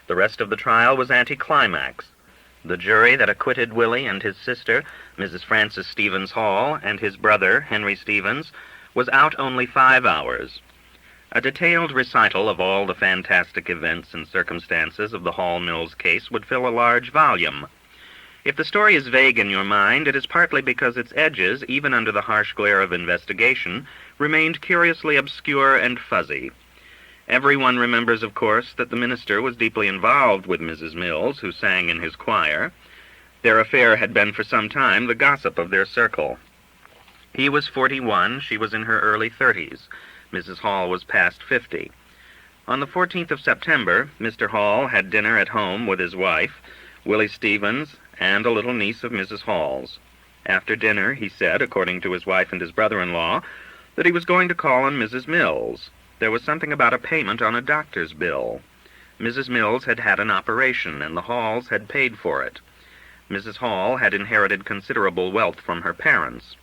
The rest of the trial was anticlimax. The jury that acquitted Willie and his sister, Mrs. Frances Stevens Hall, and his brother, Henry Stevens, was out only 5 hours. A detailed recital of all the fantastic events and circumstances of the Hall Mills case would fill a large volume. If the story is vague in your mind, it is partly because its edges, even under the harsh glare of investigation, remained curiously obscure and fuzzy. Everyone remembers, of course, that the minister was deeply involved with Mrs. Mills, who sang in his choir. Their affair had been for some time the gossip of their circle. He was 41, she was in her early 30s. Mrs. Hall was past 50. On the 14th of September, Mr. Hall had dinner at home with his wife, Willie Stevens, and a little niece of Mrs. Hall's. After dinner, he said, according to his wife and his brother-in-law, that he was going to call on Mrs. Mills. There was something about a payment on a doctor's bill. Mrs. Mills had had an operation, and the Halls had paid for it. Mrs. Hall had inherited considerable wealth from her parents.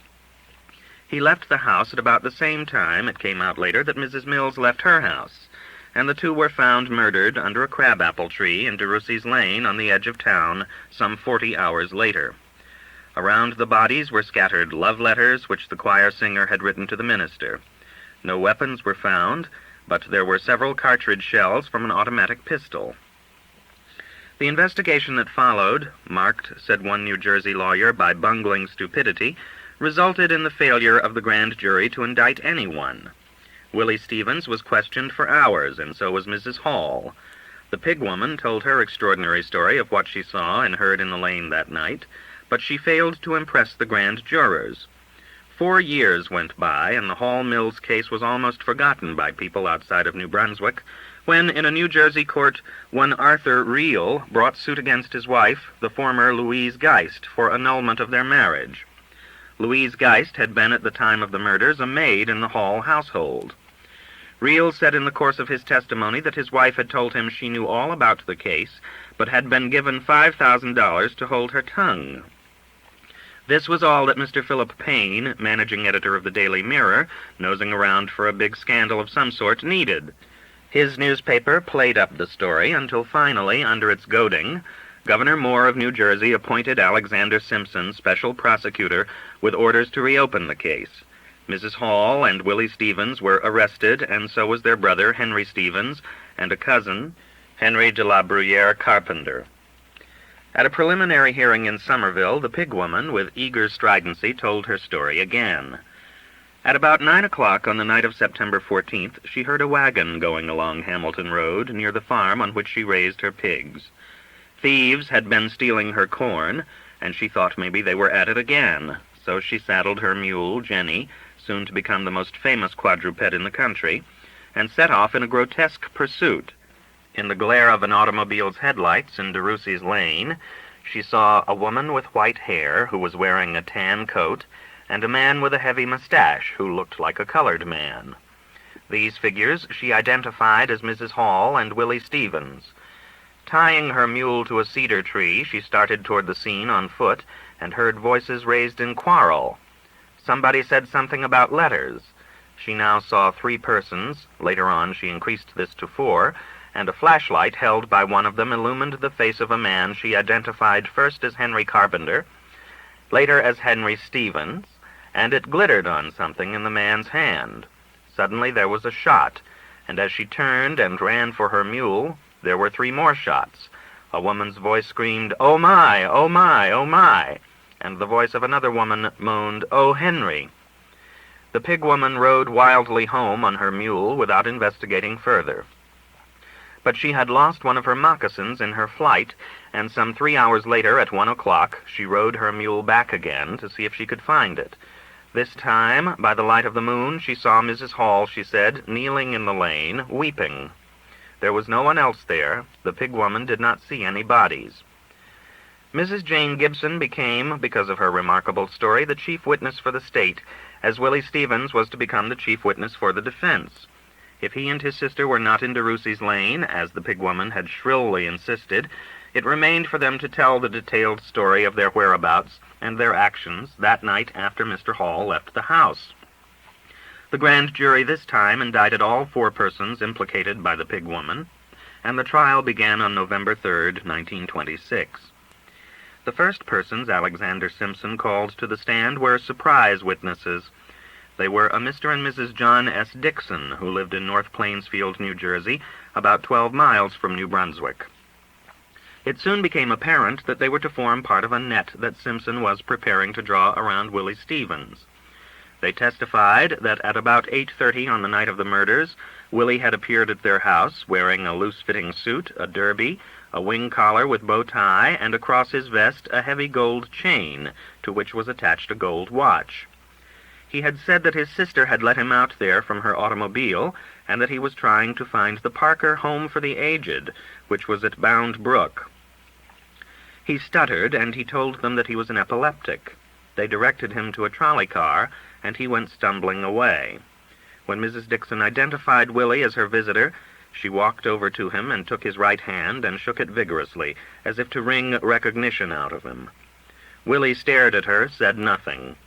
He left the house at about the same time, it came out later, that Mrs. Mills left her house, and the two were found murdered under a crabapple tree in DeRussey's Lane on the edge of town some 40 hours later. Around the bodies were scattered love letters which the choir singer had written to the minister. No weapons were found, but there were several cartridge shells from an automatic pistol. The investigation that followed, marked, said one New Jersey lawyer, by bungling stupidity, resulted in the failure of the grand jury to indict anyone. Willie Stevens was questioned for hours, and so was Mrs. Hall. The pig woman told her extraordinary story of what she saw and heard in the lane that night, but she failed to impress the grand jurors. 4 years went by, and the Hall Mills case was almost forgotten by people outside of New Brunswick, when in a New Jersey court one Arthur Reel brought suit against his wife, the former Louise Geist, for annulment of their marriage. Louise Geist had been at the time of the murders a maid in the Hall household. Reel said in the course of his testimony that his wife had told him she knew all about the case, but had been given $5,000 to hold her tongue. This was all that Mr. Philip Payne, managing editor of the Daily Mirror, nosing around for a big scandal of some sort, needed. His newspaper played up the story until finally, under its goading, Governor Moore of New Jersey appointed Alexander Simpson special prosecutor with orders to reopen the case. Mrs. Hall and Willie Stevens were arrested, and so was their brother, Henry Stevens, and a cousin, Henry de la Bruyere Carpenter. At a preliminary hearing in Somerville, the pig woman, with eager stridency, told her story again. At about 9 o'clock on the night of September 14th, she heard a wagon going along Hamilton Road near the farm on which she raised her pigs. Thieves had been stealing her corn, and she thought maybe they were at it again, so she saddled her mule, Jenny, soon to become the most famous quadruped in the country, and set off in a grotesque pursuit. In the glare of an automobile's headlights in DeRussey's Lane, she saw a woman with white hair who was wearing a tan coat, and a man with a heavy mustache who looked like a colored man. These figures she identified as Mrs. Hall and Willie Stevens. Tying her mule to a cedar tree, she started toward the scene on foot and heard voices raised in quarrel. Somebody said something about letters. She now saw 3 persons, later on she increased this to 4, and a flashlight held by one of them illumined the face of a man she identified first as Henry Carpenter, later as Henry Stevens, and it glittered on something in the man's hand. Suddenly there was a shot, and as she turned and ran for her mule, there were 3 more shots. A woman's voice screamed, "Oh my, oh my, oh my," and the voice of another woman moaned, "Oh, Henry." The pig woman rode wildly home on her mule without investigating further. But she had lost one of her moccasins in her flight, and some 3 hours later, at 1 o'clock, she rode her mule back again to see if she could find it. This time, by the light of the moon, she saw Mrs. Hall, she said, kneeling in the lane, weeping. There was no one else there. The pig woman did not see any bodies. Mrs. Jane Gibson became, because of her remarkable story, the chief witness for the state, as Willie Stevens was to become the chief witness for the defense. If he and his sister were not in DeRussey's Lane, as the pig woman had shrilly insisted, it remained for them to tell the detailed story of their whereabouts and their actions that night after Mr. Hall left the house. The grand jury this time indicted all 4 persons implicated by the pig woman. and the trial began on November 3rd, 1926. The first persons Alexander Simpson called to the stand were surprise witnesses. They were a Mr. and Mrs. John S. Dixon, who lived in North Plainsfield, New Jersey, about 12 miles from New Brunswick. It soon became apparent that they were to form part of a net that Simpson was preparing to draw around Willie Stevens. They testified that at about 8:30 on the night of the murders, Willie had appeared at their house wearing a loose-fitting suit, a derby, a wing collar with bow tie, and across his vest a heavy gold chain, to which was attached a gold watch. He had said that his sister had let him out there from her automobile, and that he was trying to find the Parker Home for the Aged, which was at Bound Brook. He stuttered, and he told them that he was an epileptic. They directed him to a trolley car, and he went stumbling away. When Mrs. Dixon identified Willie as her visitor, she walked over to him and took his right hand and shook it vigorously, as if to wring recognition out of him. Willie stared at her, said nothing.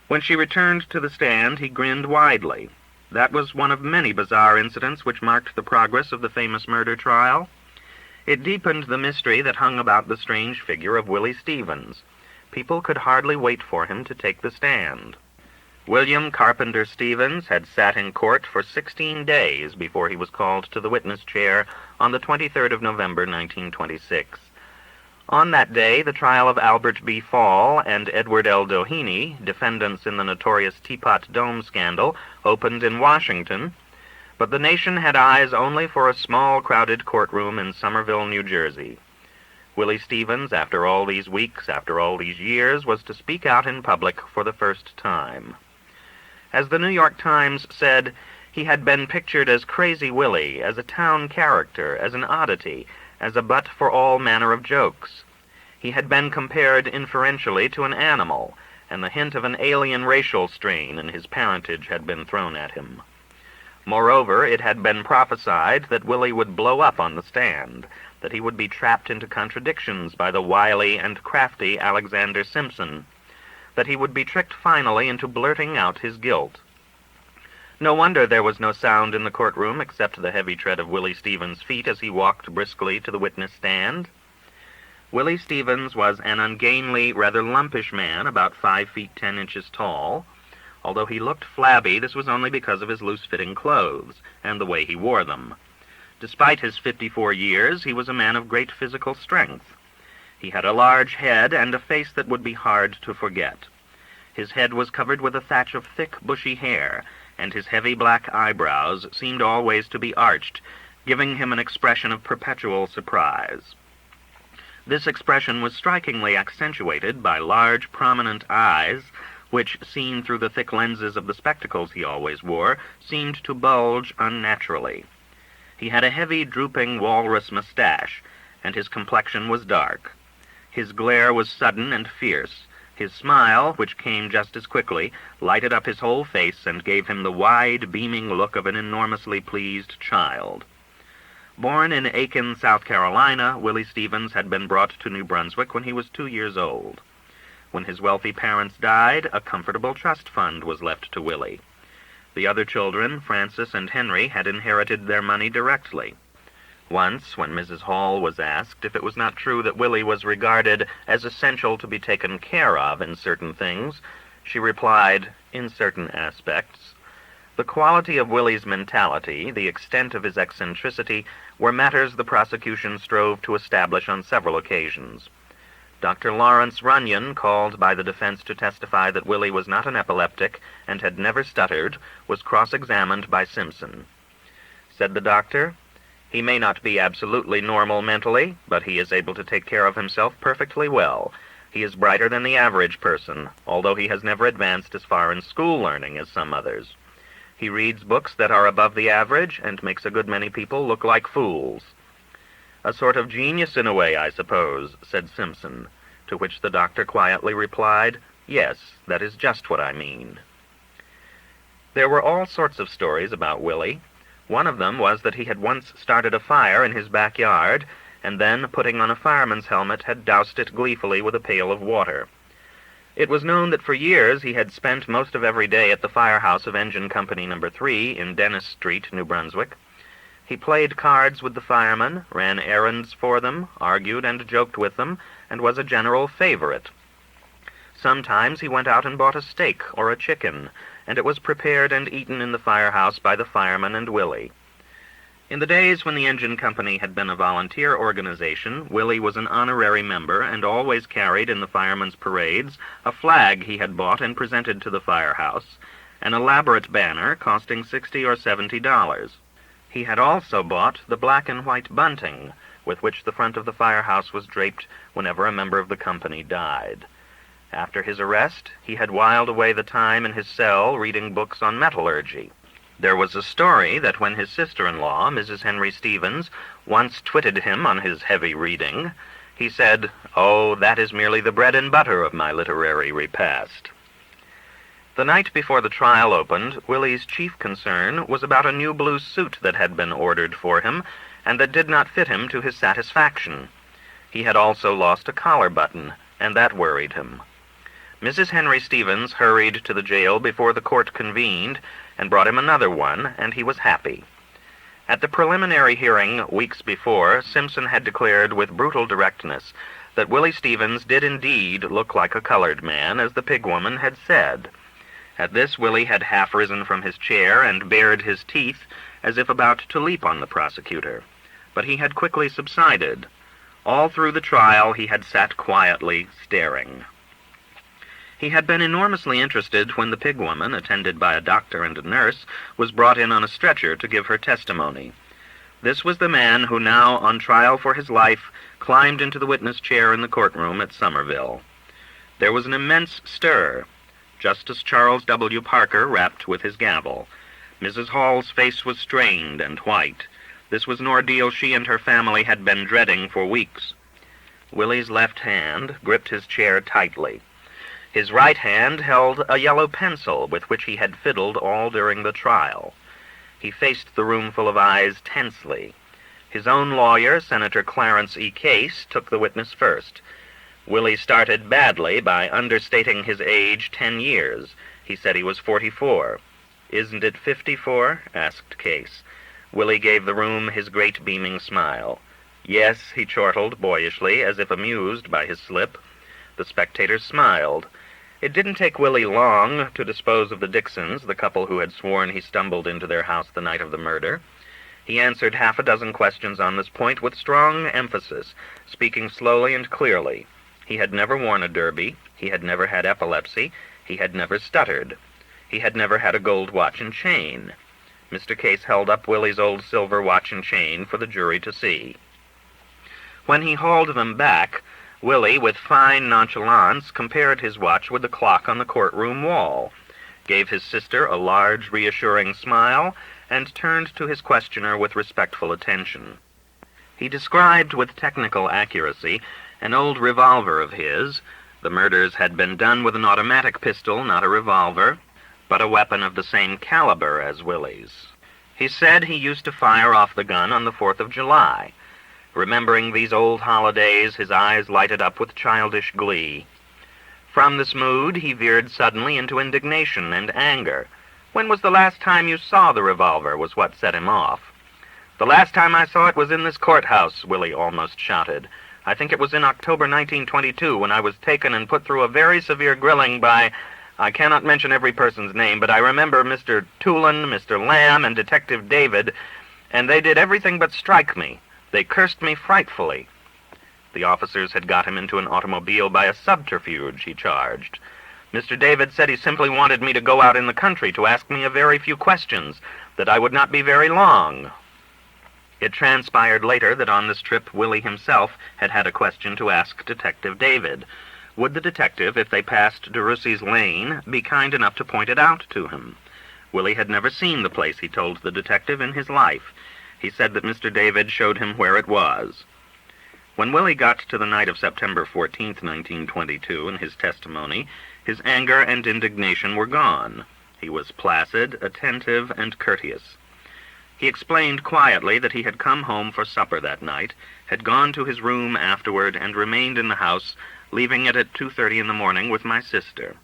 When she returned to the stand, he grinned widely. That was one of many bizarre incidents which marked the progress of the famous murder trial. It deepened the mystery that hung about the strange figure of Willie Stevens. People could hardly wait for him to take the stand. William Carpenter Stevens had sat in court for 16 days before he was called to the witness chair on the 23rd of November, 1926. On that day, the trial of Albert B. Fall and Edward L. Doheny, defendants in the notorious Teapot Dome scandal, opened in Washington, but the nation had eyes only for a small, crowded courtroom in Somerville, New Jersey. Willie Stevens, after all these weeks, after all these years, was to speak out in public for the first time. As the New York Times said, he had been pictured as Crazy Willie, as a town character, as an oddity, as a butt for all manner of jokes. He had been compared inferentially to an animal, and the hint of an alien racial strain in his parentage had been thrown at him. Moreover, it had been prophesied that Willie would blow up on the stand, that he would be trapped into contradictions by the wily and crafty Alexander Simpson, that he would be tricked finally into blurting out his guilt. No wonder there was no sound in the courtroom except the heavy tread of Willie Stevens' feet as he walked briskly to the witness stand. Willie Stevens was an ungainly, rather lumpish man, about 5 feet 10 inches tall. Although he looked flabby, this was only because of his loose-fitting clothes and the way he wore them. Despite his 54 years, he was a man of great physical strength. He had a large head and a face that would be hard to forget. His head was covered with a thatch of thick, bushy hair, and his heavy black eyebrows seemed always to be arched, giving him an expression of perpetual surprise. This expression was strikingly accentuated by large, prominent eyes, which, seen through the thick lenses of the spectacles he always wore, seemed to bulge unnaturally. He had a heavy, drooping walrus mustache, and his complexion was dark. His glare was sudden and fierce. His smile, which came just as quickly, lighted up his whole face and gave him the wide, beaming look of an enormously pleased child. Born in Aiken, South Carolina, Willie Stevens had been brought to New Brunswick when he was 2 years old. When his wealthy parents died, a comfortable trust fund was left to Willie. The other children, Francis and Henry, had inherited their money directly. Once, when Mrs. Hall was asked if it was not true that Willie was regarded as essential to be taken care of in certain things, she replied, in certain aspects. The quality of Willie's mentality, the extent of his eccentricity, were matters the prosecution strove to establish on several occasions. Dr. Lawrence Runyon, called by the defense to testify that Willie was not an epileptic and had never stuttered, was cross-examined by Simpson. Said the doctor, "He may not be absolutely normal mentally, but he is able to take care of himself perfectly well. He is brighter than the average person, although he has never advanced as far in school learning as some others. He reads books that are above the average and makes a good many people look like fools." "A sort of genius in a way, I suppose," said Simpson, to which the doctor quietly replied, "Yes, that is just what I mean." There were all sorts of stories about Willie. One of them was that he had once started a fire in his backyard, and then, putting on a fireman's helmet, had doused it gleefully with a pail of water. It was known that for years he had spent most of every day at the firehouse of Engine Company No. 3 in Dennis Street, New Brunswick. He played cards with the firemen, ran errands for them, argued and joked with them, and was a general favorite. Sometimes he went out and bought a steak or a chicken, and it was prepared and eaten in the firehouse by the firemen and Willie. In the days when the engine company had been a volunteer organization, Willie was an honorary member and always carried in the firemen's parades a flag he had bought and presented to the firehouse, an elaborate banner costing $60 or $70. He had also bought the black and white bunting with which the front of the firehouse was draped whenever a member of the company died. After his arrest, he had whiled away the time in his cell reading books on metallurgy. There was a story that when his sister-in-law, Mrs. Henry Stevens, once twitted him on his heavy reading, he said, "Oh, that is merely the bread and butter of my literary repast." The night before the trial opened, Willie's chief concern was about a new blue suit that had been ordered for him, and that did not fit him to his satisfaction. He had also lost a collar button, and that worried him. Mrs. Henry Stevens hurried to the jail before the court convened, and brought him another one, and he was happy. At the preliminary hearing weeks before, Simpson had declared with brutal directness that Willie Stevens did indeed look like a colored man, as the pig woman had said. At this, Willie had half risen from his chair and bared his teeth as if about to leap on the prosecutor. But he had quickly subsided. All through the trial he had sat quietly, staring. He had been enormously interested when the pig woman, attended by a doctor and a nurse, was brought in on a stretcher to give her testimony. This was the man who now, on trial for his life, climbed into the witness chair in the courtroom at Somerville. There was an immense stir. Justice Charles W. Parker rapped with his gavel. Mrs. Hall's face was strained and white. This was an ordeal she and her family had been dreading for weeks. Willie's left hand gripped his chair tightly. His right hand held a yellow pencil with which he had fiddled all during the trial. He faced the room full of eyes tensely. His own lawyer, Senator Clarence E. Case, took the witness first. Willie started badly by understating his age 10 years. He said he was 44. "Isn't it 54?" asked Case. Willie gave the room his great beaming smile. "Yes," he chortled boyishly, as if amused by his slip. The spectators smiled. It didn't take Willie long to dispose of the Dixons, the couple who had sworn he stumbled into their house the night of the murder. He answered half a dozen questions on this point with strong emphasis, speaking slowly and clearly. He had never worn a derby. He had never had epilepsy. He had never stuttered. He had never had a gold watch and chain. Mr. Case held up Willie's old silver watch and chain for the jury to see. When he hauled them back, Willie, with fine nonchalance, compared his watch with the clock on the courtroom wall, gave his sister a large, reassuring smile, and turned to his questioner with respectful attention. He described with technical accuracy an old revolver of his. The murders had been done with an automatic pistol, not a revolver, but a weapon of the same caliber as Willie's. He said he used to fire off the gun on the 4th of July. Remembering these old holidays, his eyes lighted up with childish glee. From this mood, he veered suddenly into indignation and anger. "When was the last time you saw the revolver?" was what set him off. "The last time I saw it was in this courthouse," Willie almost shouted. "I think it was in October 1922, when I was taken and put through a very severe grilling by, I cannot mention every person's name, but I remember Mr. Tulin, Mr. Lamb, and Detective David, and they did everything but strike me. They cursed me frightfully." The officers had got him into an automobile by a subterfuge, he charged. "Mr. David said he simply wanted me to go out in the country to ask me a very few questions, that I would not be very long." It transpired later that on this trip Willie himself had had a question to ask Detective David. Would the detective, if they passed DeRussi's Lane, be kind enough to point it out to him? Willie had never seen the place, he told the detective, in his life. He said that Mr. David showed him where it was. When Willie got to the night of September 14th, 1922, in his testimony, his anger and indignation were gone. He was placid, attentive, and courteous. He explained quietly that he had come home for supper that night, had gone to his room afterward, and remained in the house, leaving it at 2:30 in the morning with my sister.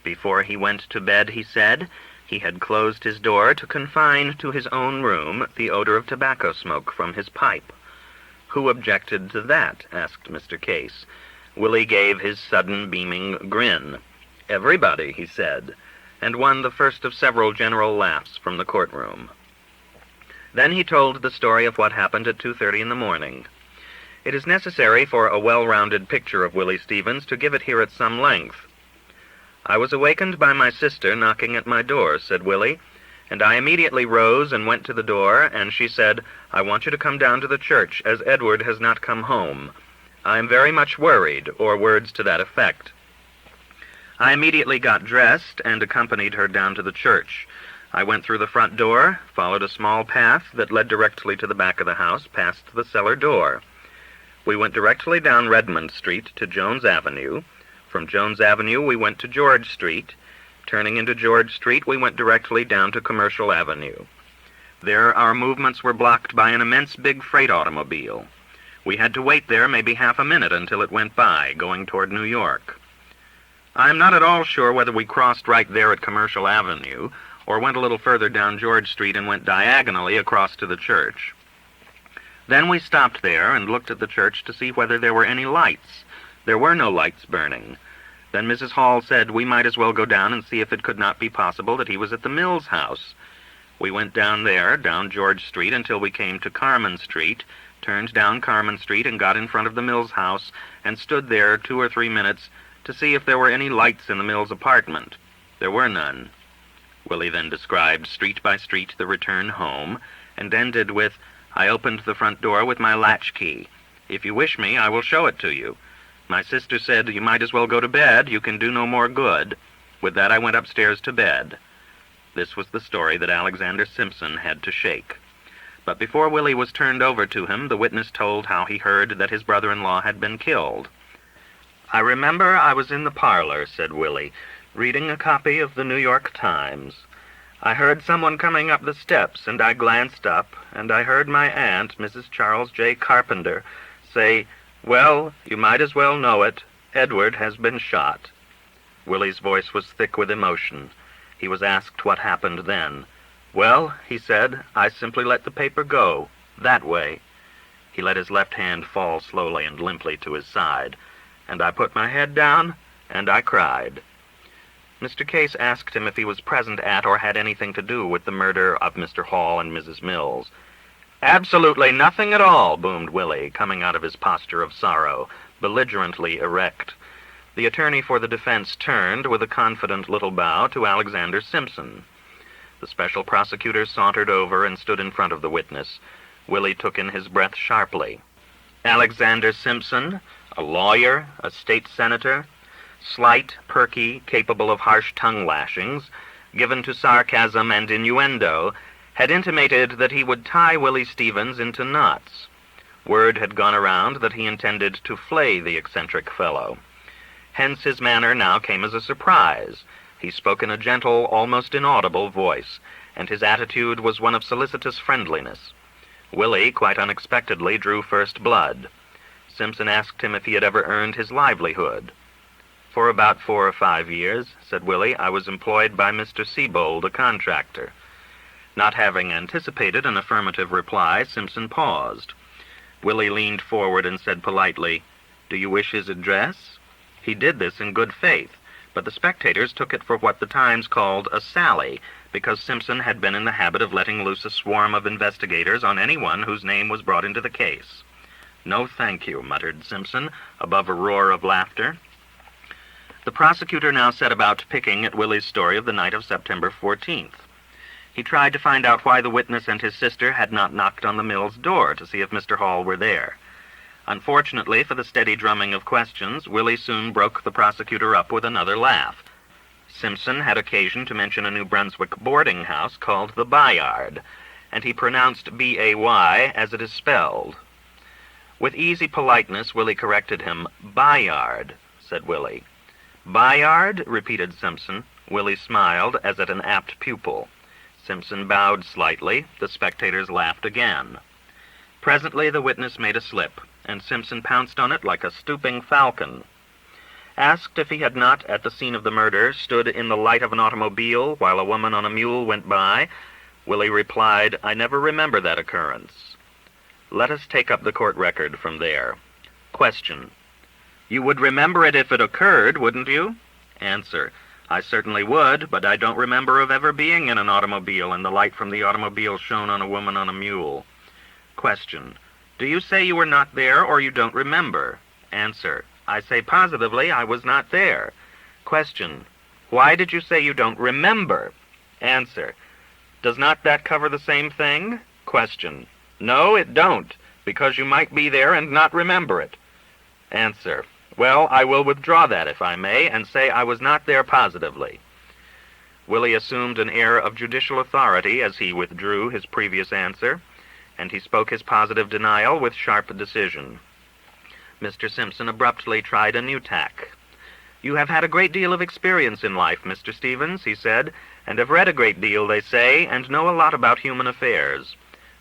Before he went to bed, he said, He had closed his door to confine to his own room the odor of tobacco smoke from his pipe. "Who objected to that?" asked Mr. Case. Willie gave his sudden beaming grin. "Everybody," he said, and won the first of several general laughs from the courtroom. Then he told the story of what happened at 2:30 in the morning. It is necessary for a well-rounded picture of Willie Stevens to give it here at some length. "I was awakened by my sister knocking at my door," said Willie, "and I immediately rose and went to the door, and she said, 'I want you to come down to the church, as Edward has not come home. I am very much worried,' or words to that effect. I immediately got dressed and accompanied her down to the church. I went through the front door, followed a small path that led directly to the back of the house, past the cellar door. We went directly down Redmond Street to Jones Avenue. From Jones Avenue we went to George Street. Turning into George Street, we went directly down to Commercial Avenue. There our movements were blocked by an immense big freight automobile. We had to wait there maybe half a minute until it went by, going toward New York. I am not at all sure whether we crossed right there at Commercial Avenue, or went a little further down George Street and went diagonally across to the church. Then we stopped there and looked at the church to see whether there were any lights. There were no lights burning. Then Mrs. Hall said we might as well go down and see if it could not be possible that he was at the Mills house. We went down there, down George Street, until we came to Carmen Street, turned down Carmen Street and got in front of the Mills house, and stood there 2 or 3 minutes to see if there were any lights in the Mills apartment. There were none." Willie then described street by street the return home, and ended with, "I opened the front door with my latchkey. If you wish me, I will show it to you. My sister said, 'You might as well go to bed. You can do no more good.' With that, I went upstairs to bed." This was the story that Alexander Simpson had to shake. But before Willie was turned over to him, the witness told how he heard that his brother-in-law had been killed. "I remember I was in the parlor," said Willie, "reading a copy of the New York Times. I heard someone coming up the steps, and I glanced up, and I heard my aunt, Mrs. Charles J. Carpenter, say, 'Well, you might as well know it. Edward has been shot.'" Willie's voice was thick with emotion. He was asked what happened then. "Well," he said, "I simply let the paper go, that way." He let his left hand fall slowly and limply to his side. "And I put my head down, and I cried." Mr. Case asked him if he was present at or had anything to do with the murder of Mr. Hall and Mrs. Mills. "Absolutely nothing at all," boomed Willie, coming out of his posture of sorrow, belligerently erect. The attorney for the defense turned, with a confident little bow, to Alexander Simpson. The special prosecutor sauntered over and stood in front of the witness. Willie took in his breath sharply. Alexander Simpson, a lawyer, a state senator, slight, perky, capable of harsh tongue-lashings, given to sarcasm and innuendo, had intimated that he would tie Willie Stevens into knots. Word had gone around that he intended to flay the eccentric fellow. Hence his manner now came as a surprise. He spoke in a gentle, almost inaudible voice, and his attitude was one of solicitous friendliness. Willie, quite unexpectedly, drew first blood. Simpson asked him if he had ever earned his livelihood. "For about 4 or 5 years," said Willie, "I was employed by Mr. Seabold, a contractor." Not having anticipated an affirmative reply, Simpson paused. Willie leaned forward and said politely, "Do you wish his address?" He did this in good faith, but the spectators took it for what the Times called a sally, because Simpson had been in the habit of letting loose a swarm of investigators on anyone whose name was brought into the case. "No, thank you," muttered Simpson, above a roar of laughter. The prosecutor now set about picking at Willie's story of the night of September 14th. He tried to find out why the witness and his sister had not knocked on the Mills door to see if Mr. Hall were there. Unfortunately for the steady drumming of questions, Willie soon broke the prosecutor up with another laugh. Simpson had occasion to mention a New Brunswick boarding house called the Bayard, and he pronounced B-A-Y as it is spelled. With easy politeness, Willie corrected him. "Bayard," said Willie. "Bayard?" repeated Simpson. Willie smiled, as at an apt pupil. Simpson bowed slightly. The spectators laughed again. Presently the witness made a slip, and Simpson pounced on it like a stooping falcon. Asked if he had not, at the scene of the murder, stood in the light of an automobile while a woman on a mule went by, Willie replied, "I never remember that occurrence." Let us take up the court record from there. Question: You would remember it if it occurred, wouldn't you? Answer: I certainly would, but I don't remember of ever being in an automobile and the light from the automobile shone on a woman on a mule. Question: Do you say you were not there or you don't remember? Answer: I say positively I was not there. Question: Why did you say you don't remember? Answer: Does not that cover the same thing? Question: No, it don't, because you might be there and not remember it. Answer: Well, I will withdraw that, if I may, and say I was not there positively. Willie assumed an air of judicial authority as he withdrew his previous answer, and he spoke his positive denial with sharp decision. Mr. Simpson abruptly tried a new tack. You have had a great deal of experience in life, Mr. Stevens, he said, and have read a great deal, they say, and know a lot about human affairs.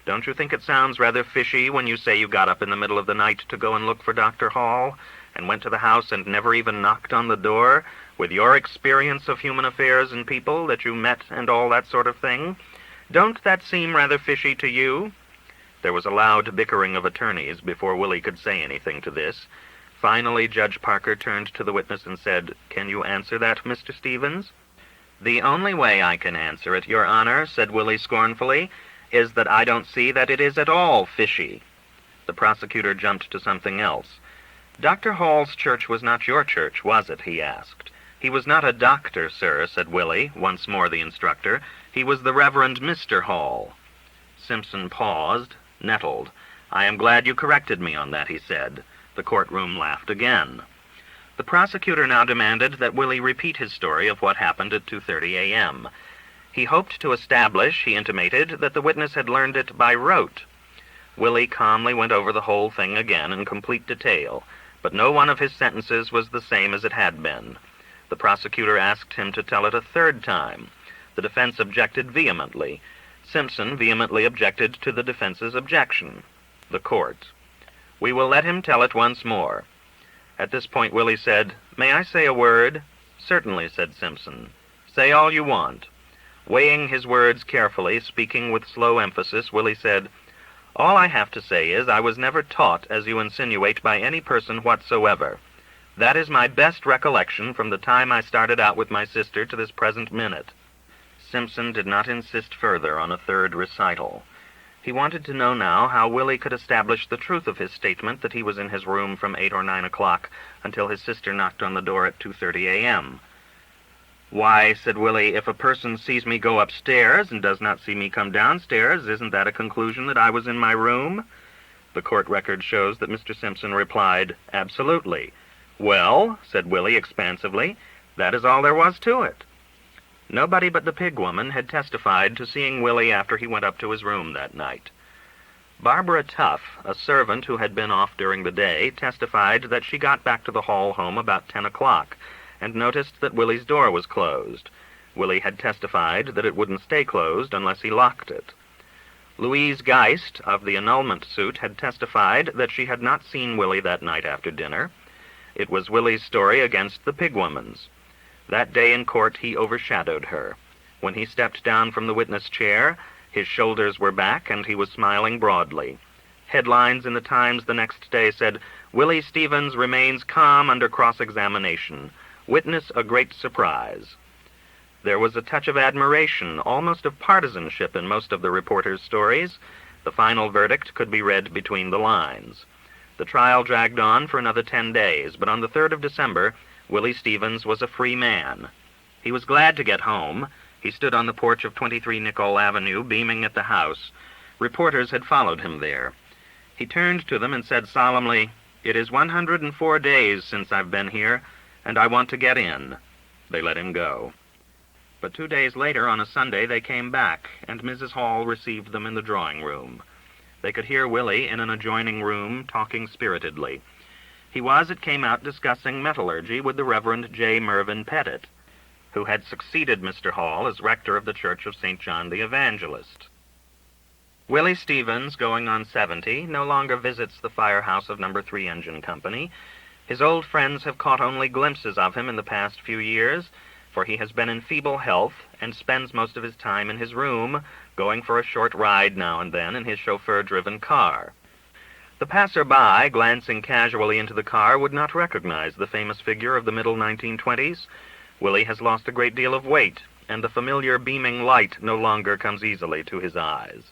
Don't you think it sounds rather fishy when you say you got up in the middle of the night to go and look for Dr. Hall, and went to the house and never even knocked on the door, with your experience of human affairs and people that you met and all that sort of thing? Don't that seem rather fishy to you? There was a loud bickering of attorneys before Willie could say anything to this. Finally, Judge Parker turned to the witness and said, Can you answer that, Mr. Stevens? The only way I can answer it, Your Honor, said Willie scornfully, is that I don't see that it is at all fishy. The prosecutor jumped to something else. Dr. Hall's church was not your church, was it? He asked. He was not a doctor, sir, said Willie, once more the instructor. He was the Reverend Mr. Hall. Simpson paused, nettled. I am glad you corrected me on that, he said. The courtroom laughed again. The prosecutor now demanded that Willie repeat his story of what happened at 2:30 a.m. He hoped to establish, he intimated, that the witness had learned it by rote. Willie calmly went over the whole thing again in complete detail, but no one of his sentences was the same as it had been. The prosecutor asked him to tell it a third time. The defense objected vehemently. Simpson vehemently objected to the defense's objection. The court: We will let him tell it once more. At this point, Willie said, May I say a word? Certainly, said Simpson. Say all you want. Weighing his words carefully, speaking with slow emphasis, Willie said, All I have to say is I was never taught, as you insinuate, by any person whatsoever. That is my best recollection from the time I started out with my sister to this present minute. Simpson did not insist further on a third recital. He wanted to know now how Willie could establish the truth of his statement that he was in his room from 8 or 9 o'clock until his sister knocked on the door at 2:30 a.m. Why, said Willie, if a person sees me go upstairs and does not see me come downstairs, isn't that a conclusion that I was in my room? The court record shows that Mr. Simpson replied, Absolutely. Well, said Willie expansively, that is all there was to it. Nobody but the pig woman had testified to seeing Willie after he went up to his room that night. Barbara Tuff, a servant who had been off during the day, testified that she got back to the Hall home about 10 o'clock and noticed that Willie's door was closed. Willie had testified that it wouldn't stay closed unless he locked it. Louise Geist, of the annulment suit, had testified that she had not seen Willie that night after dinner. It was Willie's story against the pig woman's. That day in court he overshadowed her. When he stepped down from the witness chair, his shoulders were back and he was smiling broadly. Headlines in the Times the next day said, Willie Stevens remains calm under cross-examination. Witness a great surprise. There was a touch of admiration, almost of partisanship in most of the reporters' stories. The final verdict could be read between the lines. The trial dragged on for another 10 days, but on the 3rd of December, Willie Stevens was a free man. He was glad to get home. He stood on the porch of 23 Nicol Avenue, beaming at the house. Reporters had followed him there. He turned to them and said solemnly, It is 104 days since I've been here, and I want to get in. They let him go. But 2 days later, on a Sunday, they came back, and Mrs. Hall received them in the drawing room. They could hear Willie in an adjoining room talking spiritedly. He was, it came out, discussing metallurgy with the Reverend J. Mervyn Pettit, who had succeeded Mr. Hall as rector of the Church of St. John the Evangelist. Willie Stevens, going on 70, no longer visits the firehouse of No. 3 Engine Company. His old friends have caught only glimpses of him in the past few years, for he has been in feeble health and spends most of his time in his room, going for a short ride now and then in his chauffeur-driven car. The passer-by, glancing casually into the car, would not recognize the famous figure of the middle 1920s. Willie has lost a great deal of weight, and the familiar beaming light no longer comes easily to his eyes.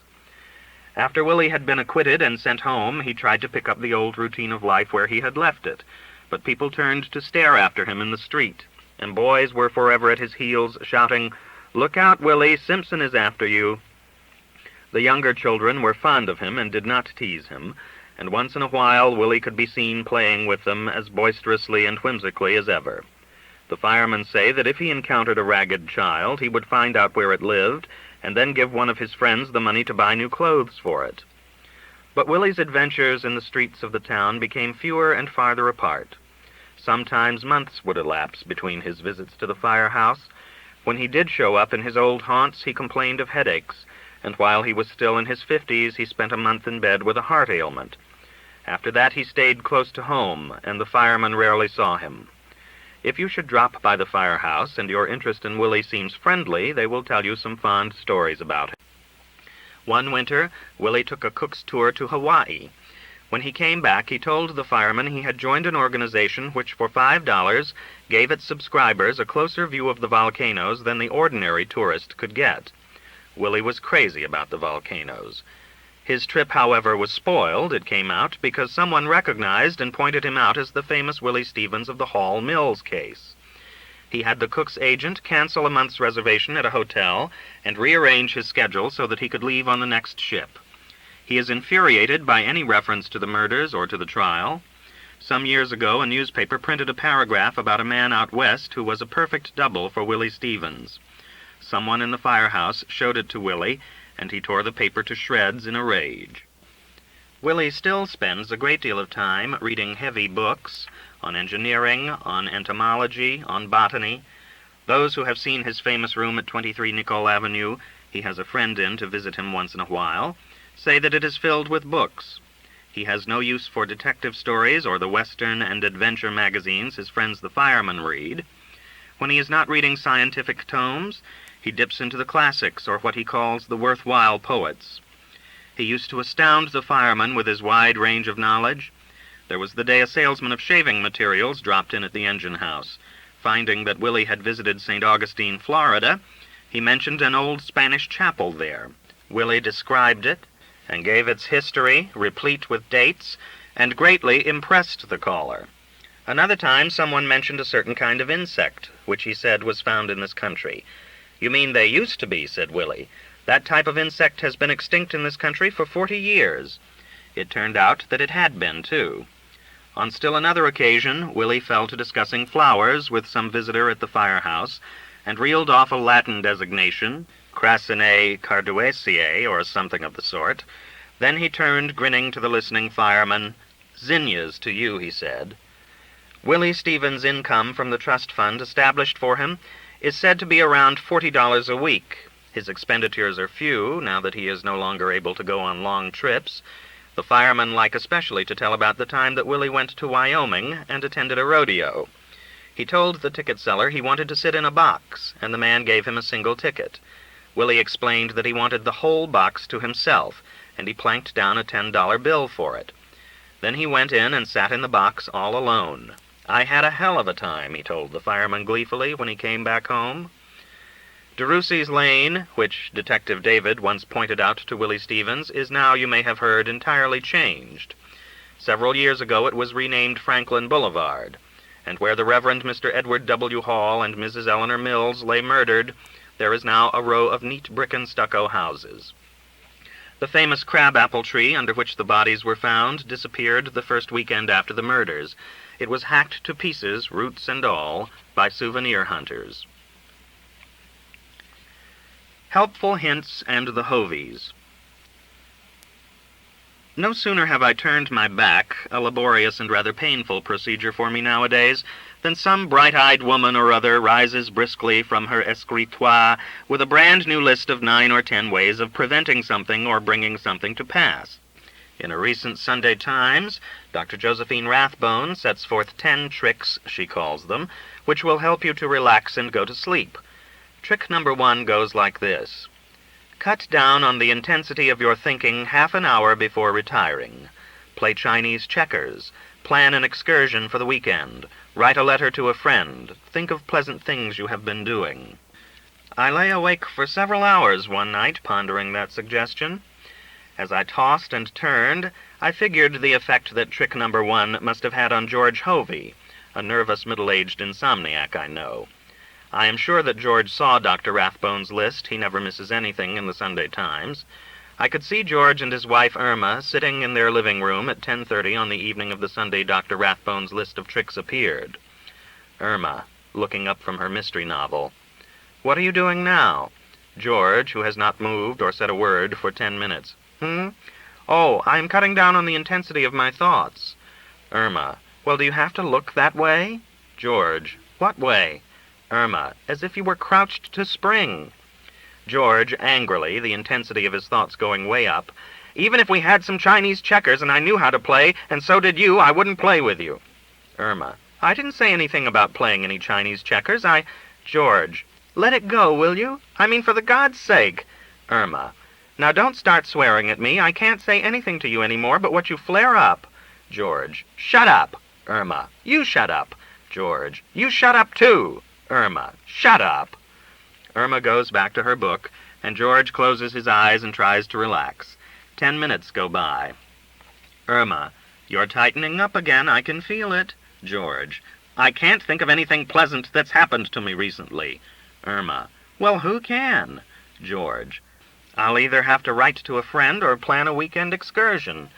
After Willie had been acquitted and sent home, he tried to pick up the old routine of life where he had left it, but people turned to stare after him in the street, and boys were forever at his heels, shouting, "Look out, Willie, Simpson is after you." The younger children were fond of him and did not tease him, and once in a while Willie could be seen playing with them as boisterously and whimsically as ever. The firemen say that if he encountered a ragged child, he would find out where it lived, and then give one of his friends the money to buy new clothes for it. But Willie's adventures in the streets of the town became fewer and farther apart. Sometimes months would elapse between his visits to the firehouse. When he did show up in his old haunts, he complained of headaches, and while he was still in his 50s, he spent a month in bed with a heart ailment. After that, he stayed close to home, and the firemen rarely saw him. If you should drop by the firehouse and your interest in Willie seems friendly, they will tell you some fond stories about him. One winter, Willie took a cook's tour to Hawaii. When he came back, he told the firemen he had joined an organization which for $5 gave its subscribers a closer view of the volcanoes than the ordinary tourist could get. Willie was crazy about the volcanoes. His trip, however, was spoiled, it came out, because someone recognized and pointed him out as the famous Willie Stevens of the Hall Mills case. He had the cook's agent cancel a month's reservation at a hotel and rearrange his schedule so that he could leave on the next ship. He is infuriated by any reference to the murders or to the trial. Some years ago, a newspaper printed a paragraph about a man out west who was a perfect double for Willie Stevens. Someone in the firehouse showed it to Willie, and he tore the paper to shreds in a rage. Willie still spends a great deal of time reading heavy books on engineering, on entomology, on botany. Those who have seen his famous room at 23 Nicole Avenue, he has a friend in to visit him once in a while, say that it is filled with books. He has no use for detective stories or the Western and adventure magazines his friends the firemen read. When he is not reading scientific tomes, he dips into the classics, or what he calls the worthwhile poets. He used to astound the firemen with his wide range of knowledge. There was the day a salesman of shaving materials dropped in at the engine house. Finding that Willie had visited St. Augustine, Florida, he mentioned an old Spanish chapel there. Willie described it and gave its history, replete with dates, and greatly impressed the caller. Another time, someone mentioned a certain kind of insect, which he said was found in this country. "You mean they used to be," said Willie. "That type of insect has been extinct in this country for 40 years. It turned out that it had been, too. On still another occasion, Willie fell to discussing flowers with some visitor at the firehouse, and reeled off a Latin designation, Crasinae carduaceae, or something of the sort. Then he turned, grinning, to the listening fireman. "Zinnias to you," he said. Willie Stevens' income from the trust fund established for him is said to be around $40 a week. His expenditures are few, now that he is no longer able to go on long trips. The firemen like especially to tell about the time that Willie went to Wyoming and attended a rodeo. He told the ticket seller he wanted to sit in a box, and the man gave him a single ticket. Willie explained that he wanted the whole box to himself, and he planked down a $10 bill for it. Then he went in and sat in the box all alone. "I had a hell of a time," he told the fireman gleefully when he came back home. DeRussey's Lane, which Detective David once pointed out to Willie Stevens, is now, you may have heard, entirely changed. Several years ago it was renamed Franklin Boulevard, and where the Reverend Mr. Edward W. Hall and Mrs. Eleanor Mills lay murdered, there is now a row of neat brick and stucco houses. The famous crab-apple tree under which the bodies were found disappeared the first weekend after the murders. It was hacked to pieces, roots and all, by souvenir hunters. Helpful Hints and the Hoveys. No sooner have I turned my back, a laborious and rather painful procedure for me nowadays, than some bright-eyed woman or other rises briskly from her escritoire with a brand-new list of 9 or 10 ways of preventing something or bringing something to pass. In a recent Sunday Times, Dr. Josephine Rathbone sets forth 10 tricks, she calls them, which will help you to relax and go to sleep. Trick number 1 goes like this. Cut down on the intensity of your thinking half an hour before retiring. Play Chinese checkers. Plan an excursion for the weekend. Write a letter to a friend. Think of pleasant things you have been doing. I lay awake for several hours one night pondering that suggestion. As I tossed and turned, I figured the effect that trick number 1 must have had on George Hovey, a nervous middle-aged insomniac I know. I am sure that George saw Dr. Rathbone's list. He never misses anything in the Sunday Times. I could see George and his wife Irma sitting in their living room at 10:30 on the evening of the Sunday Dr. Rathbone's list of tricks appeared. Irma, looking up from her mystery novel. What are you doing now? George, who has not moved or said a word for 10 minutes. Oh, I am cutting down on the intensity of my thoughts. Irma, well, do you have to look that way? George, what way? Irma, as if you were crouched to spring. George, angrily, the intensity of his thoughts going way up. Even if we had some Chinese checkers and I knew how to play, and so did you, I wouldn't play with you. Irma, I didn't say anything about playing any Chinese checkers. George, let it go, will you? I mean, for the God's sake. Irma, now don't start swearing at me. I can't say anything to you anymore but what you flare up. George, shut up. Irma, you shut up. George, you shut up too. Irma, shut up. Irma goes back to her book, and George closes his eyes and tries to relax. 10 minutes go by. Irma, you're tightening up again. I can feel it. George, I can't think of anything pleasant that's happened to me recently. Irma, well, who can? George, I'll either have to write to a friend or plan a weekend excursion.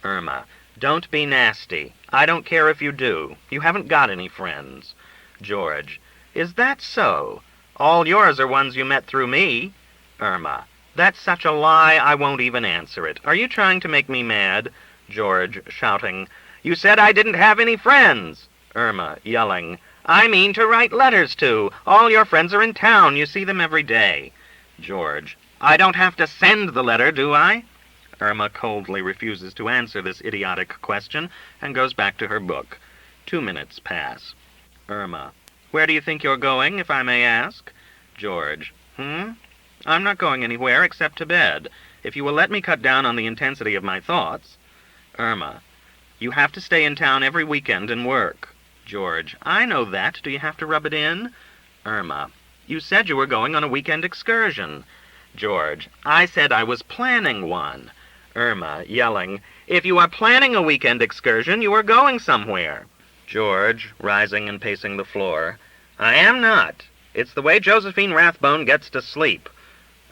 Irma, don't be nasty. I don't care if you do. You haven't got any friends. George, is that so? All yours are ones you met through me. Irma, that's such a lie I won't even answer it. Are you trying to make me mad? George, shouting, you said I didn't have any friends. Irma, yelling, I mean to write letters to. All your friends are in town. You see them every day. George, I don't have to send the letter, do I? Irma coldly refuses to answer this idiotic question and goes back to her book. 2 minutes pass. Irma, where do you think you're going, if I may ask? George, I'm not going anywhere except to bed, if you will let me cut down on the intensity of my thoughts. Irma, you have to stay in town every weekend and work. George, I know that. Do you have to rub it in? Irma, you said you were going on a weekend excursion. George, I said I was planning one. Irma, yelling, if you are planning a weekend excursion, you are going somewhere. George, rising and pacing the floor, I am not. It's the way Josephine Rathbone gets to sleep.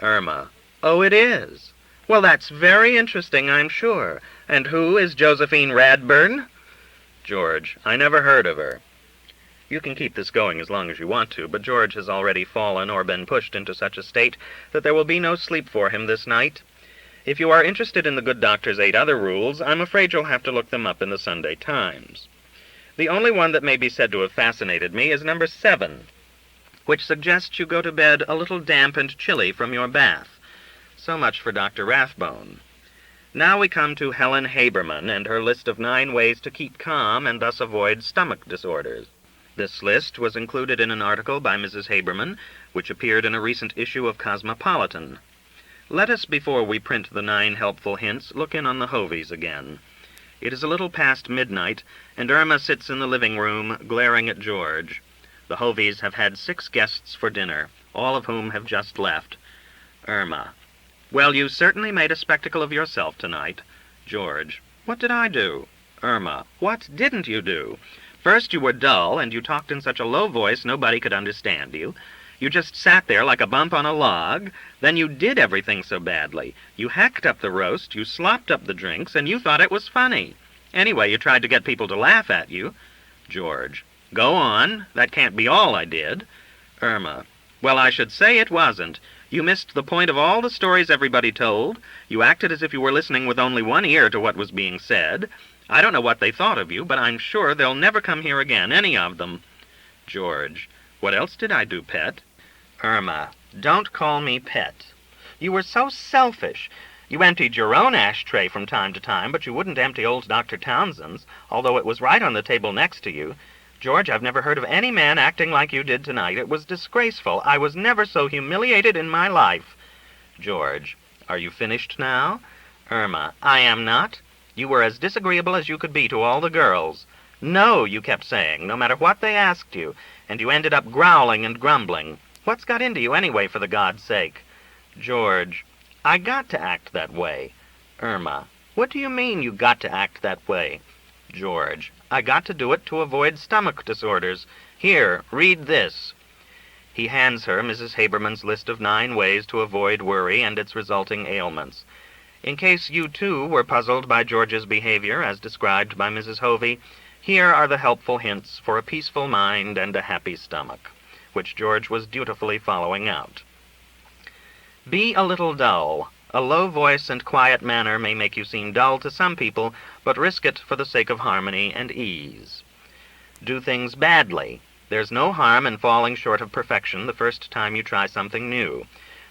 Irma, oh, it is? Well, that's very interesting, I'm sure. And who is Josephine Radburn? George, I never heard of her. You can keep this going as long as you want to, but George has already fallen or been pushed into such a state that there will be no sleep for him this night. If you are interested in the good doctor's 8 other rules, I'm afraid you'll have to look them up in the Sunday Times. The only one that may be said to have fascinated me is number 7, which suggests you go to bed a little damp and chilly from your bath. So much for Dr. Rathbone. Now we come to Helen Haberman and her list of 9 ways to keep calm and thus avoid stomach disorders. This list was included in an article by Mrs. Haberman, which appeared in a recent issue of Cosmopolitan. Let us, before we print the 9 helpful hints, look in on the Hoveys again. It is a little past midnight, and Irma sits in the living room, glaring at George. The Hoveys have had 6 guests for dinner, all of whom have just left. Irma, well, you certainly made a spectacle of yourself tonight. George, what did I do? Irma, what didn't you do? First you were dull, and you talked in such a low voice nobody could understand you. You just sat there like a bump on a log. Then you did everything so badly. You hacked up the roast, you slopped up the drinks, and you thought it was funny. Anyway, you tried to get people to laugh at you. George, go on. That can't be all I did. Irma, well, I should say it wasn't. You missed the point of all the stories everybody told. You acted as if you were listening with only one ear to what was being said. I don't know what they thought of you, but I'm sure they'll never come here again, any of them. George, what else did I do, pet? Irma, don't call me pet. You were so selfish. You emptied your own ashtray from time to time, but you wouldn't empty old Dr. Townsend's, although it was right on the table next to you. George, I've never heard of any man acting like you did tonight. It was disgraceful. I was never so humiliated in my life. George, are you finished now? Irma, I am not. You were as disagreeable as you could be to all the girls. No, you kept saying, no matter what they asked you, and you ended up growling and grumbling. What's got into you anyway, for the God's sake? George, I got to act that way. Irma, what do you mean you got to act that way? George, I got to do it to avoid stomach disorders. Here, read this. He hands her Mrs. Haberman's list of 9 ways to avoid worry and its resulting ailments. In case you, too, were puzzled by George's behavior as described by Mrs. Hovey, here are the helpful hints for a peaceful mind and a happy stomach, which George was dutifully following out. Be a little dull. A low voice and quiet manner may make you seem dull to some people, but risk it for the sake of harmony and ease. Do things badly. There's no harm in falling short of perfection the first time you try something new.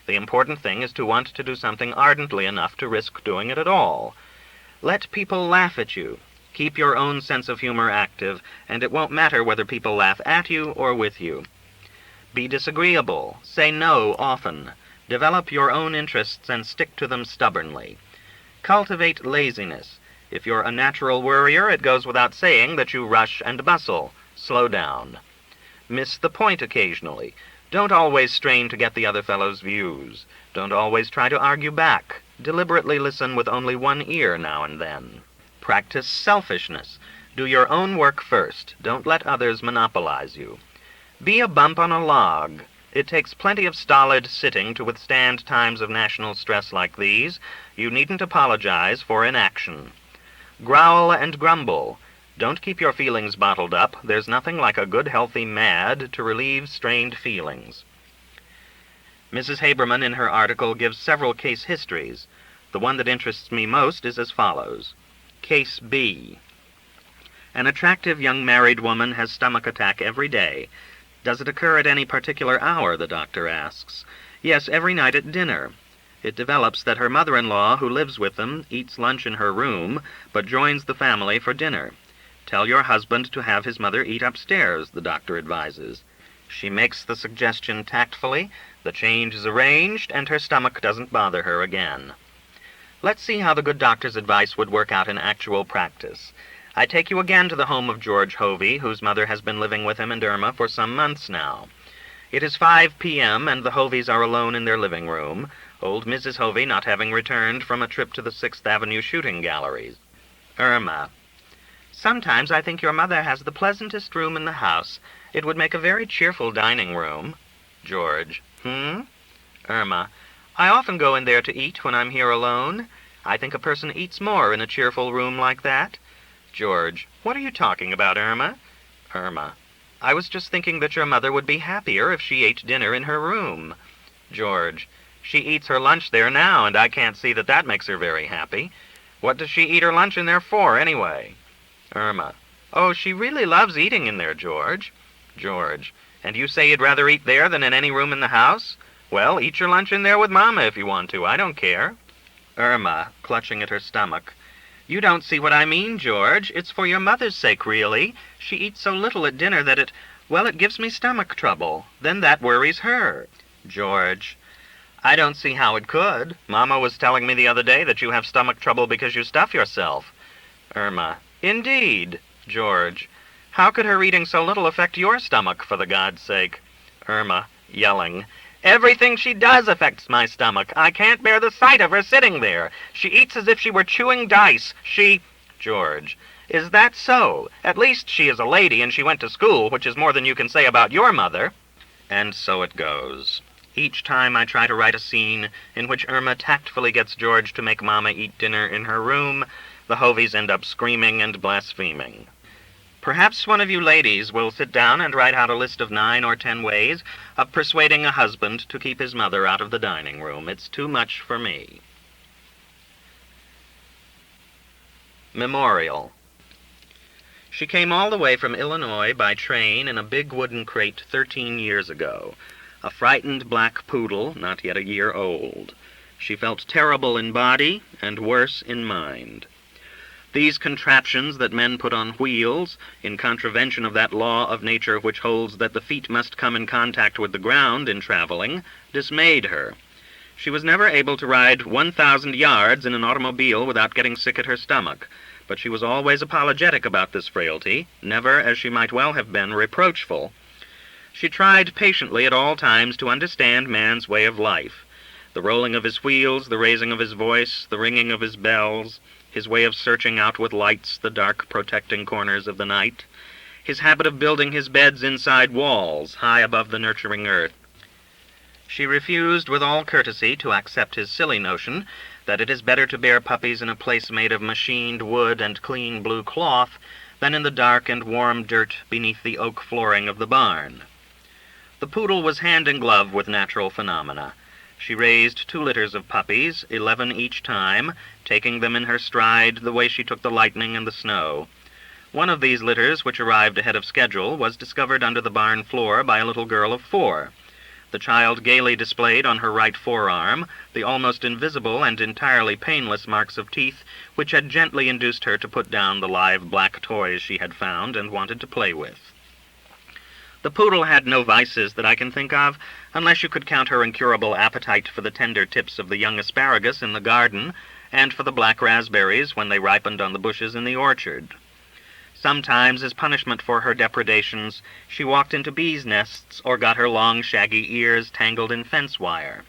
The important thing is to want to do something ardently enough to risk doing it at all. Let people laugh at you. Keep your own sense of humor active, and it won't matter whether people laugh at you or with you. Be disagreeable. Say no often. Develop your own interests and stick to them stubbornly. Cultivate laziness. If you're a natural worrier, it goes without saying that you rush and bustle. Slow down. Miss the point occasionally. Don't always strain to get the other fellow's views. Don't always try to argue back. Deliberately listen with only one ear now and then. Practice selfishness. Do your own work first. Don't let others monopolize you. Be a bump on a log. It takes plenty of stolid sitting to withstand times of national stress like these. You needn't apologize for inaction. Growl and grumble. Don't keep your feelings bottled up. There's nothing like a good, healthy mad to relieve strained feelings. Mrs. Haberman, in her article, gives several case histories. The one that interests me most is as follows. Case B. An attractive young married woman has stomach attack every day. Does it occur at any particular hour, the doctor asks. Yes, every night at dinner. It develops that her mother-in-law, who lives with them, eats lunch in her room, but joins the family for dinner. Tell your husband to have his mother eat upstairs, the doctor advises. She makes the suggestion tactfully, the change is arranged, and her stomach doesn't bother her again. Let's see how the good doctor's advice would work out in actual practice. I take you again to the home of George Hovey, whose mother has been living with him and Irma for some months now. It is 5 p.m., and the Hoveys are alone in their living room, old Mrs. Hovey not having returned from a trip to the 6th Avenue shooting galleries. Irma. Sometimes I think your mother has the pleasantest room in the house. It would make a very cheerful dining room. George. Irma. I often go in there to eat when I'm here alone. I think a person eats more in a cheerful room like that. George. What are you talking about, Irma? Irma. I was just thinking that your mother would be happier if she ate dinner in her room. George. She eats her lunch there now, and I can't see that that makes her very happy. What does she eat her lunch in there for, anyway? Irma. Oh, she really loves eating in there, George. George. And you say you'd rather eat there than in any room in the house? Well, eat your lunch in there with Mama if you want to. I don't care. Irma, clutching at her stomach. You don't see what I mean, George. It's for your mother's sake, really. She eats so little at dinner that it gives me stomach trouble. Then that worries her. George. I don't see how it could. Mama was telling me the other day that you have stomach trouble because you stuff yourself. Irma. Indeed. George. How could her eating so little affect your stomach, for the God's sake? Irma, yelling. Everything she does affects my stomach. I can't bear the sight of her sitting there. She eats as if she were chewing dice. George. Is that so? At least she is a lady and she went to school, which is more than you can say about your mother. And so it goes. Each time I try to write a scene in which Irma tactfully gets George to make Mama eat dinner in her room, the Hoveys end up screaming and blaspheming. Perhaps one of you ladies will sit down and write out a list of 9 or 10 ways of persuading a husband to keep his mother out of the dining room. It's too much for me. Memorial. She came all the way from Illinois by train in a big wooden crate 13 years ago, a frightened black poodle, not yet a year old. She felt terrible in body and worse in mind. These contraptions that men put on wheels, in contravention of that law of nature which holds that the feet must come in contact with the ground in traveling, dismayed her. She was never able to ride 1,000 yards in an automobile without getting sick at her stomach, but she was always apologetic about this frailty, never, as she might well have been, reproachful. She tried patiently at all times to understand man's way of life, the rolling of his wheels, the raising of his voice, the ringing of his bells, his way of searching out with lights the dark protecting corners of the night, his habit of building his beds inside walls, high above the nurturing earth. She refused with all courtesy to accept his silly notion that it is better to bear puppies in a place made of machined wood and clean blue cloth than in the dark and warm dirt beneath the oak flooring of the barn. The poodle was hand in glove with natural phenomena. She raised 2 litters of puppies, 11 each time, taking them in her stride the way she took the lightning and the snow. One of these litters, which arrived ahead of schedule, was discovered under the barn floor by a little girl of 4. The child gaily displayed on her right forearm the almost invisible and entirely painless marks of teeth which had gently induced her to put down the live black toys she had found and wanted to play with. The poodle had no vices that I can think of, unless you could count her incurable appetite for the tender tips of the young asparagus in the garden, and for the black raspberries when they ripened on the bushes in the orchard. Sometimes, as punishment for her depredations, she walked into bees' nests or got her long, shaggy ears tangled in fence wire.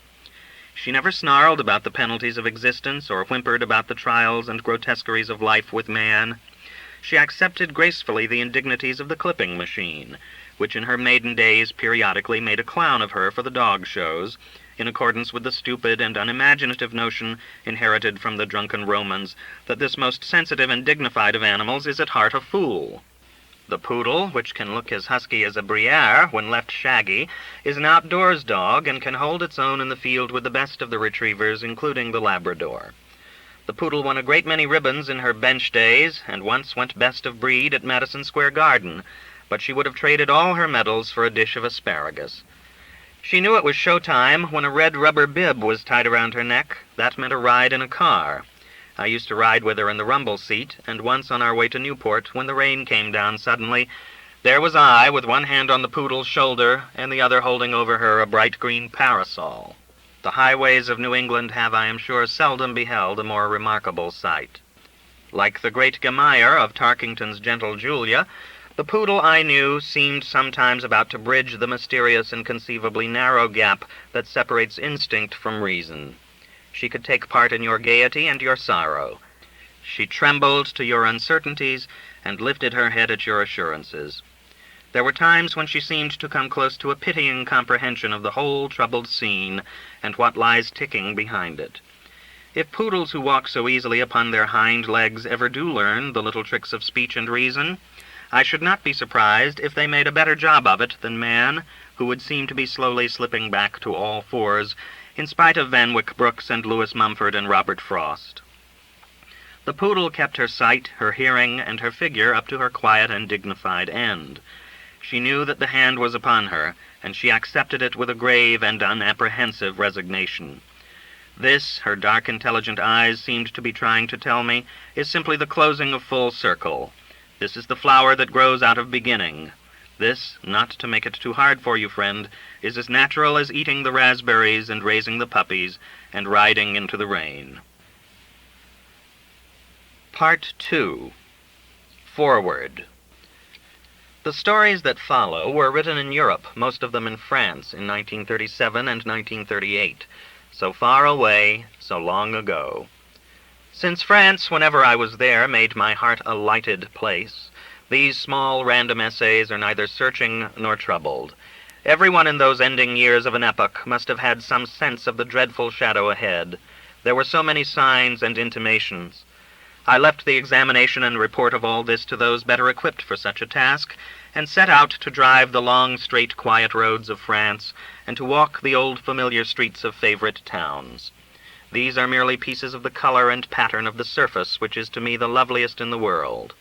She never snarled about the penalties of existence or whimpered about the trials and grotesqueries of life with man. She accepted gracefully the indignities of the clipping machine, which in her maiden days periodically made a clown of her for the dog shows, in accordance with the stupid and unimaginative notion inherited from the drunken Romans that this most sensitive and dignified of animals is at heart a fool. The poodle, which can look as husky as a Briere when left shaggy, is an outdoors dog and can hold its own in the field with the best of the retrievers, including the Labrador. The poodle won a great many ribbons in her bench days, and once went best of breed at Madison Square Garden, but she would have traded all her medals for a dish of asparagus. She knew it was show time when a red rubber bib was tied around her neck. That meant a ride in a car. I used to ride with her in the rumble seat, and once on our way to Newport, when the rain came down suddenly, there was I with one hand on the poodle's shoulder and the other holding over her a bright green parasol. The highways of New England have, I am sure, seldom beheld a more remarkable sight. Like the great Gemmeyer of Tarkington's Gentle Julia, the poodle I knew seemed sometimes about to bridge the mysterious and conceivably narrow gap that separates instinct from reason. She could take part in your gaiety and your sorrow. She trembled to your uncertainties and lifted her head at your assurances. There were times when she seemed to come close to a pitying comprehension of the whole troubled scene and what lies ticking behind it. If poodles who walk so easily upon their hind legs ever do learn the little tricks of speech and reason, I should not be surprised if they made a better job of it than man, who would seem to be slowly slipping back to all fours, in spite of Van Wyck Brooks and Lewis Mumford and Robert Frost. The poodle kept her sight, her hearing, and her figure up to her quiet and dignified end. She knew that the hand was upon her, and she accepted it with a grave and unapprehensive resignation. This, her dark, intelligent eyes seemed to be trying to tell me, is simply the closing of full circle. This is the flower that grows out of beginning. This, not to make it too hard for you, friend, is as natural as eating the raspberries and raising the puppies and riding into the rain. Part 2. Forward. The stories that follow were written in Europe, most of them in France, in 1937 and 1938. So far away, so long ago. Since France, whenever I was there, made my heart a lighted place, these small random essays are neither searching nor troubled. Everyone in those ending years of an epoch must have had some sense of the dreadful shadow ahead. There were so many signs and intimations. I left the examination and report of all this to those better equipped for such a task, and set out to drive the long, straight, quiet roads of France, and to walk the old familiar streets of favorite towns. These are merely pieces of the color and pattern of the surface, which is to me the loveliest in the world.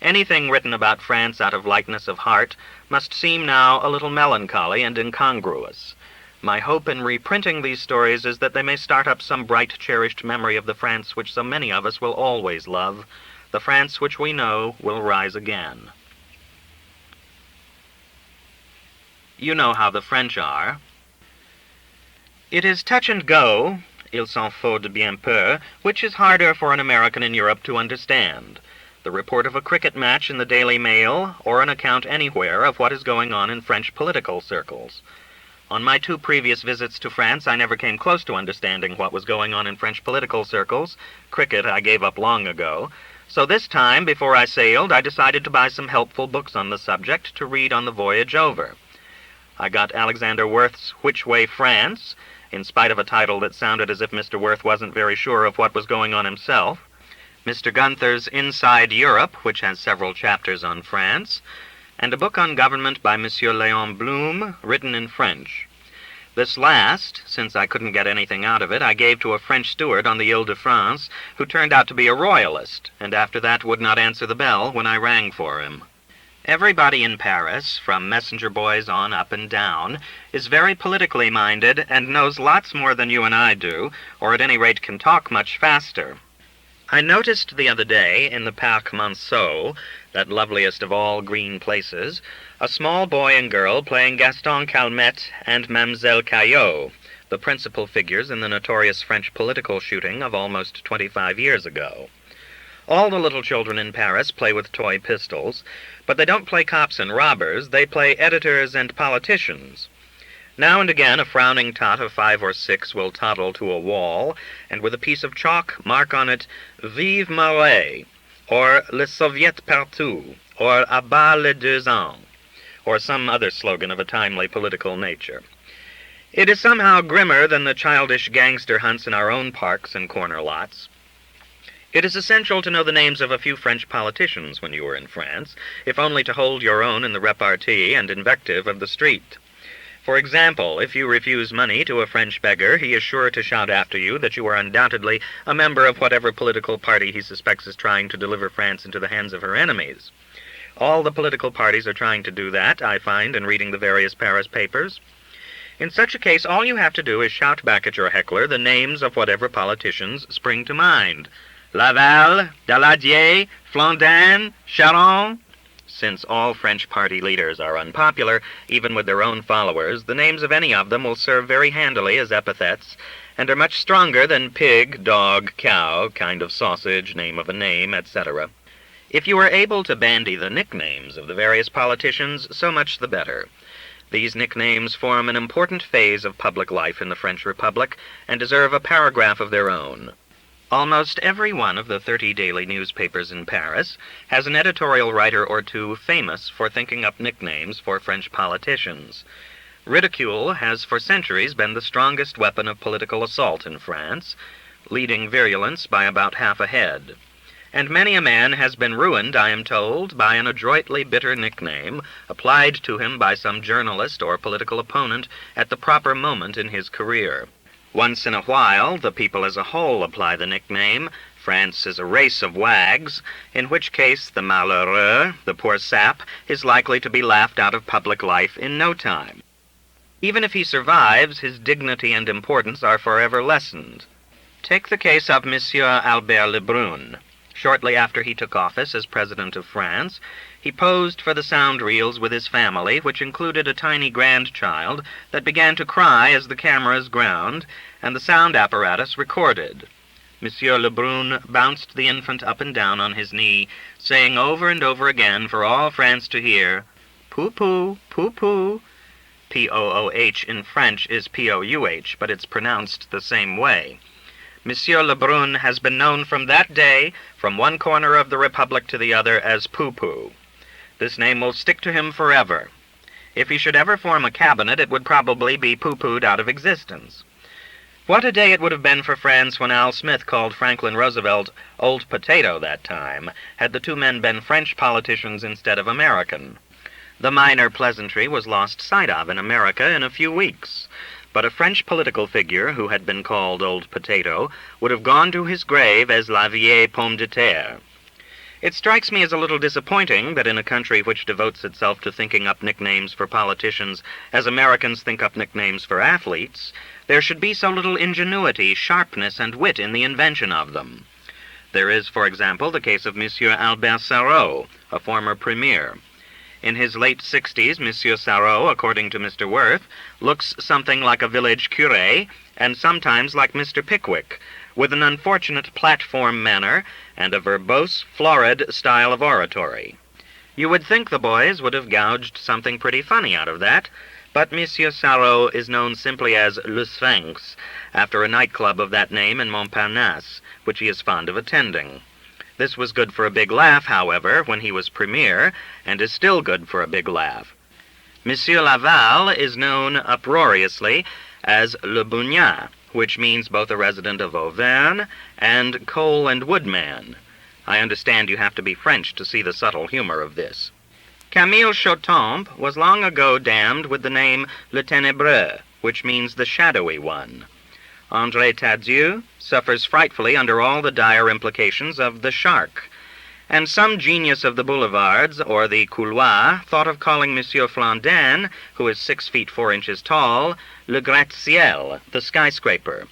Anything written about France out of lightness of heart must seem now a little melancholy and incongruous. My hope in reprinting these stories is that they may start up some bright, cherished memory of the France which so many of us will always love, the France which we know will rise again. You know how the French are. It is touch and go, il s'en faut de bien peu, which is harder for an American in Europe to understand. The report of a cricket match in the Daily Mail, or an account anywhere of what is going on in French political circles. On my 2 previous visits to France, I never came close to understanding what was going on in French political circles. Cricket I gave up long ago. So this time, before I sailed, I decided to buy some helpful books on the subject to read on the voyage over. I got Alexander Worth's Which Way France, in spite of a title that sounded as if Mr. Worth wasn't very sure of what was going on himself, Mr. Gunther's Inside Europe, which has several chapters on France, and a book on government by Monsieur Léon Blum, written in French. This last, since I couldn't get anything out of it, I gave to a French steward on the Ile-de-France, who turned out to be a royalist, and after that would not answer the bell when I rang for him. Everybody in Paris, from messenger boys on up and down, is very politically minded and knows lots more than you and I do, or at any rate can talk much faster. I noticed the other day in the Parc Monceau, that loveliest of all green places, a small boy and girl playing Gaston Calmette and Mademoiselle Caillot, the principal figures in the notorious French political shooting of almost 25 years ago. All the little children in Paris play with toy pistols, but they don't play cops and robbers, they play editors and politicians. Now and again a frowning tot of 5 or 6 will toddle to a wall, and with a piece of chalk mark on it, Vive Marais, or Le Soviet Partout, or À bas les 2 ans, or some other slogan of a timely political nature. It is somehow grimmer than the childish gangster hunts in our own parks and corner lots. It is essential to know the names of a few French politicians when you are in France, if only to hold your own in the repartee and invective of the street. For example, if you refuse money to a French beggar, he is sure to shout after you that you are undoubtedly a member of whatever political party he suspects is trying to deliver France into the hands of her enemies. All the political parties are trying to do that, I find, in reading the various Paris papers. In such a case, all you have to do is shout back at your heckler the names of whatever politicians spring to mind. Laval, Daladier, Flandin, Charon. Since all French party leaders are unpopular, even with their own followers, the names of any of them will serve very handily as epithets, and are much stronger than pig, dog, cow, kind of sausage, name of a name, etc. If you are able to bandy the nicknames of the various politicians, so much the better. These nicknames form an important phase of public life in the French Republic, and deserve a paragraph of their own. Almost every one of the 30 daily newspapers in Paris has an editorial writer or two famous for thinking up nicknames for French politicians. Ridicule has for centuries been the strongest weapon of political assault in France, leading virulence by about half a head. And many a man has been ruined, I am told, by an adroitly bitter nickname applied to him by some journalist or political opponent at the proper moment in his career. Once in a while, the people as a whole apply the nickname, France is a race of wags, in which case the malheureux, the poor sap, is likely to be laughed out of public life in no time. Even if he survives, his dignity and importance are forever lessened. Take the case of Monsieur Albert Lebrun. Shortly after he took office as President of France, he posed for the sound reels with his family, which included a tiny grandchild that began to cry as the cameras ground, and the sound apparatus recorded. Monsieur Lebrun bounced the infant up and down on his knee, saying over and over again for all France to hear, "Poo-poo, poo-poo." P-O-O-H in French is P-O-U-H, but it's pronounced the same way. Monsieur Lebrun has been known from that day, from one corner of the Republic to the other, as Poo-Poo. This name will stick to him forever. If he should ever form a cabinet, it would probably be poo-pooed out of existence. What a day it would have been for France when Al Smith called Franklin Roosevelt Old Potato that time, had the two men been French politicians instead of American. The minor pleasantry was lost sight of in America in a few weeks, but a French political figure who had been called Old Potato would have gone to his grave as la vieille pomme de terre. It strikes me as a little disappointing that in a country which devotes itself to thinking up nicknames for politicians as Americans think up nicknames for athletes, there should be so little ingenuity, sharpness, and wit in the invention of them. There is, for example, the case of Monsieur Albert Sarraut, a former premier. In his late 60s, Monsieur Sarraut, according to Mr. Worth, looks something like a village curé, and sometimes like Mr. Pickwick, with an unfortunate platform manner and a verbose, florid style of oratory. You would think the boys would have gouged something pretty funny out of that, but Monsieur Sarraut is known simply as Le Sphinx, after a nightclub of that name in Montparnasse, which he is fond of attending. This was good for a big laugh, however, when he was premier, and is still good for a big laugh. Monsieur Laval is known uproariously as Le Bugnat, which means both a resident of Auvergne and coal and woodman. I understand you have to be French to see the subtle humor of this. Camille Chautemps was long ago damned with the name Le Ténébreux, which means the shadowy one. André Tadieu suffers frightfully under all the dire implications of the shark, and some genius of the boulevards or the couloir thought of calling Monsieur Flandin, who is 6 feet 4 inches tall, Le Gratte-Ciel, the skyscraper.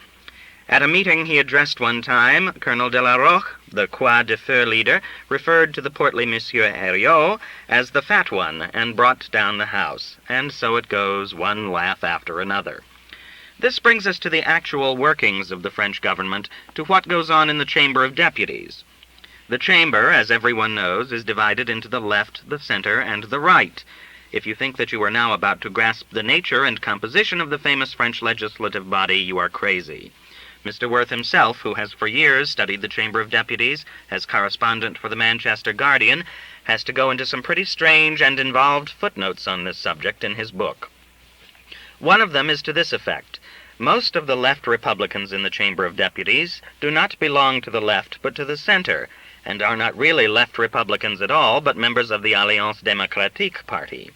At a meeting he addressed one time, Colonel de la Roche, the Croix de Feu leader, referred to the portly Monsieur Herriot as the fat one and brought down the house, and so it goes, one laugh after another. This brings us to the actual workings of the French government, to what goes on in the Chamber of Deputies. The chamber, as everyone knows, is divided into the left, the center, and the right. If you think that you are now about to grasp the nature and composition of the famous French legislative body, you are crazy. Mr. Worth himself, who has for years studied the Chamber of Deputies as correspondent for the Manchester Guardian, has to go into some pretty strange and involved footnotes on this subject in his book. One of them is to this effect. Most of the left Republicans in the Chamber of Deputies do not belong to the left but to the center, and are not really left Republicans at all, but members of the Alliance Démocratique party.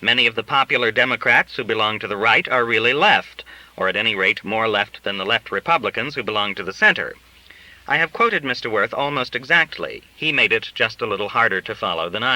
Many of the popular Democrats who belong to the right are really left, or at any rate more left than the left Republicans who belong to the center. I have quoted Mr. Worth almost exactly. He made it just a little harder to follow than I have.